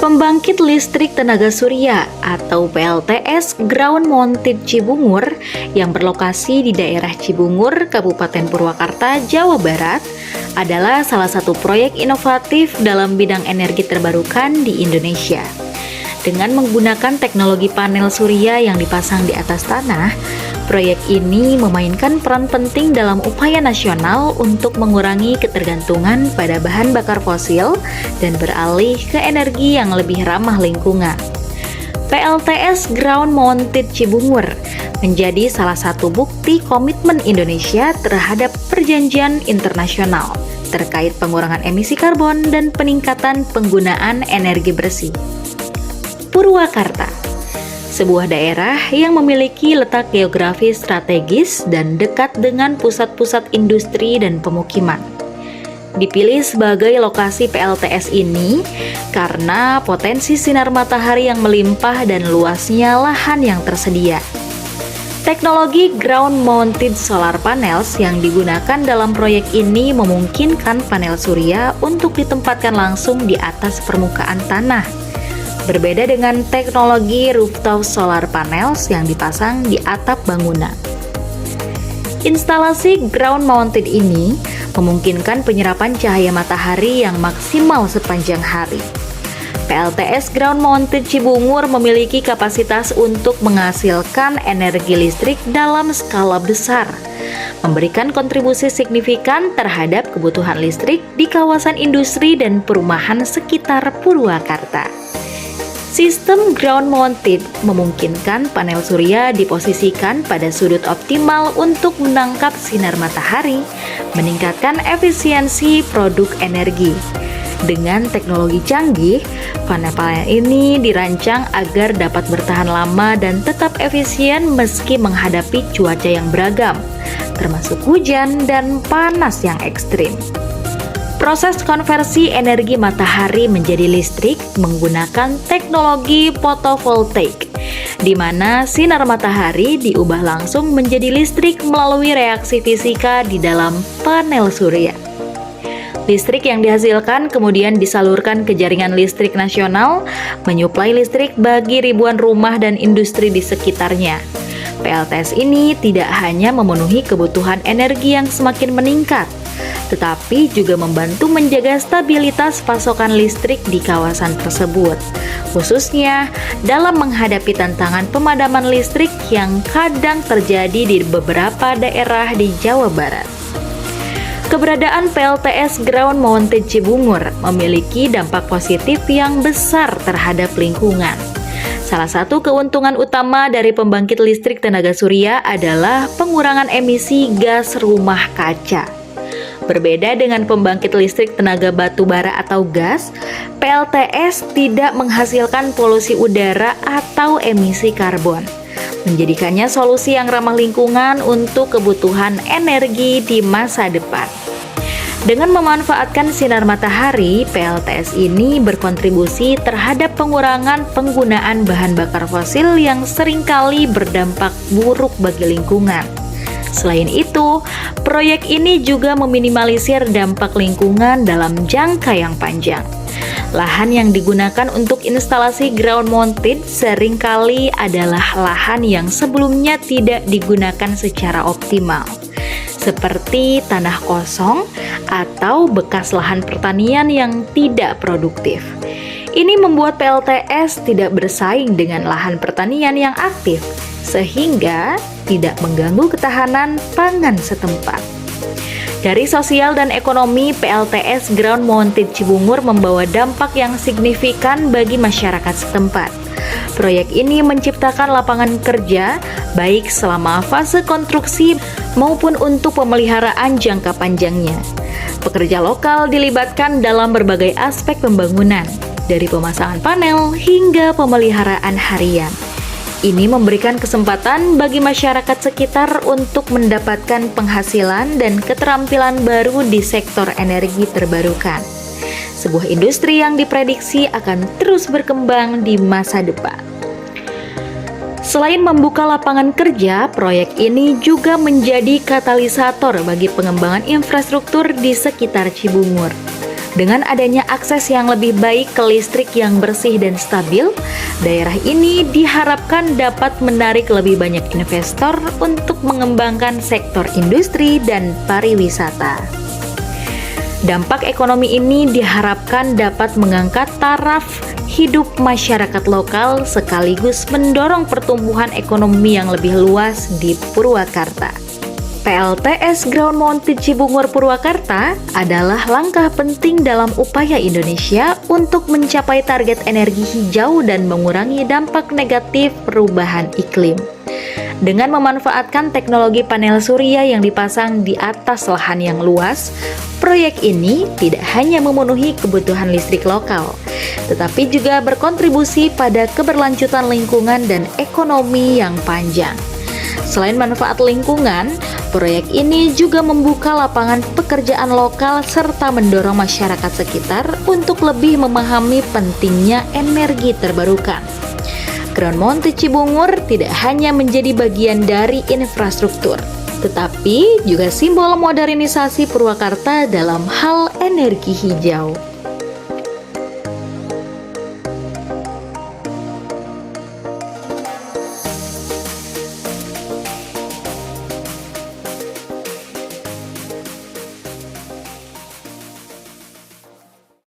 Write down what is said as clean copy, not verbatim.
Pembangkit listrik tenaga surya atau PLTS Ground Mounted Cibungur yang berlokasi di daerah Cibungur, Kabupaten Purwakarta, Jawa Barat adalah salah satu proyek inovatif dalam bidang energi terbarukan di Indonesia. Dengan menggunakan teknologi panel surya yang dipasang di atas tanah, proyek ini memainkan peran penting dalam upaya nasional untuk mengurangi ketergantungan pada bahan bakar fosil dan beralih ke energi yang lebih ramah lingkungan. PLTS Ground Mounted Cibungur menjadi salah satu bukti komitmen Indonesia terhadap perjanjian internasional terkait pengurangan emisi karbon dan peningkatan penggunaan energi bersih. Purwakarta, sebuah daerah yang memiliki letak geografis strategis dan dekat dengan pusat-pusat industri dan pemukiman. Dipilih sebagai lokasi PLTS ini karena potensi sinar matahari yang melimpah dan luasnya lahan yang tersedia. Teknologi ground mounted solar panels yang digunakan dalam proyek ini memungkinkan panel surya untuk ditempatkan langsung di atas permukaan tanah. Berbeda dengan teknologi rooftop solar panels yang dipasang di atap bangunan. Instalasi ground mounted ini memungkinkan penyerapan cahaya matahari yang maksimal sepanjang hari. PLTS Ground Mounted Cibungur memiliki kapasitas untuk menghasilkan energi listrik dalam skala besar, memberikan kontribusi signifikan terhadap kebutuhan listrik di kawasan industri dan perumahan sekitar Purwakarta. Sistem ground mounted memungkinkan panel surya diposisikan pada sudut optimal untuk menangkap sinar matahari, meningkatkan efisiensi produk energi. Dengan teknologi canggih, panel-panel ini dirancang agar dapat bertahan lama dan tetap efisien meski menghadapi cuaca yang beragam, termasuk hujan dan panas yang ekstrim. Proses konversi energi matahari menjadi listrik menggunakan teknologi photovoltaik, di mana sinar matahari diubah langsung menjadi listrik melalui reaksi fisika di dalam panel surya. Listrik yang dihasilkan kemudian disalurkan ke jaringan listrik nasional, menyuplai listrik bagi ribuan rumah dan industri di sekitarnya. PLTS ini tidak hanya memenuhi kebutuhan energi yang semakin meningkat, tetapi juga membantu menjaga stabilitas pasokan listrik di kawasan tersebut, khususnya dalam menghadapi tantangan pemadaman listrik yang kadang terjadi di beberapa daerah di Jawa Barat. Keberadaan PLTS Ground Mounted Cibungur memiliki dampak positif yang besar terhadap lingkungan. Salah satu keuntungan utama dari pembangkit listrik tenaga surya adalah pengurangan emisi gas rumah kaca. Berbeda dengan pembangkit listrik tenaga batu bara atau gas, PLTS tidak menghasilkan polusi udara atau emisi karbon, menjadikannya solusi yang ramah lingkungan untuk kebutuhan energi di masa depan. Dengan memanfaatkan sinar matahari, PLTS ini berkontribusi terhadap pengurangan penggunaan bahan bakar fosil yang seringkali berdampak buruk bagi lingkungan. Selain itu, proyek ini juga meminimalisir dampak lingkungan dalam jangka yang panjang. Lahan yang digunakan untuk instalasi ground mounted seringkali adalah lahan yang sebelumnya tidak digunakan secara optimal, seperti tanah kosong atau bekas lahan pertanian yang tidak produktif. Ini membuat PLTS tidak bersaing dengan lahan pertanian yang aktif, sehingga tidak mengganggu ketahanan pangan setempat. Dari sosial dan ekonomi, PLTS Ground Mounted Cibungur membawa dampak yang signifikan bagi masyarakat setempat. Proyek ini menciptakan lapangan kerja baik selama fase konstruksi maupun untuk pemeliharaan jangka panjangnya. Pekerja lokal dilibatkan dalam berbagai aspek pembangunan, dari pemasangan panel hingga pemeliharaan harian. Ini memberikan kesempatan bagi masyarakat sekitar untuk mendapatkan penghasilan dan keterampilan baru di sektor energi terbarukan. Sebuah industri yang diprediksi akan terus berkembang di masa depan. Selain membuka lapangan kerja, proyek ini juga menjadi katalisator bagi pengembangan infrastruktur di sekitar Cibungur. Dengan adanya akses yang lebih baik ke listrik yang bersih dan stabil, daerah ini diharapkan dapat menarik lebih banyak investor untuk mengembangkan sektor industri dan pariwisata. Dampak ekonomi ini diharapkan dapat mengangkat taraf hidup masyarakat lokal sekaligus mendorong pertumbuhan ekonomi yang lebih luas di Purwakarta. PLTS Ground Mounted Cibungur Purwakarta adalah langkah penting dalam upaya Indonesia untuk mencapai target energi hijau dan mengurangi dampak negatif perubahan iklim. Dengan memanfaatkan teknologi panel surya yang dipasang di atas lahan yang luas, proyek ini tidak hanya memenuhi kebutuhan listrik lokal, tetapi juga berkontribusi pada keberlanjutan lingkungan dan ekonomi yang panjang. Selain manfaat lingkungan, proyek ini juga membuka lapangan pekerjaan lokal serta mendorong masyarakat sekitar untuk lebih memahami pentingnya energi terbarukan. Ground Mounted Cibungur tidak hanya menjadi bagian dari infrastruktur, tetapi juga simbol modernisasi Purwakarta dalam hal energi hijau.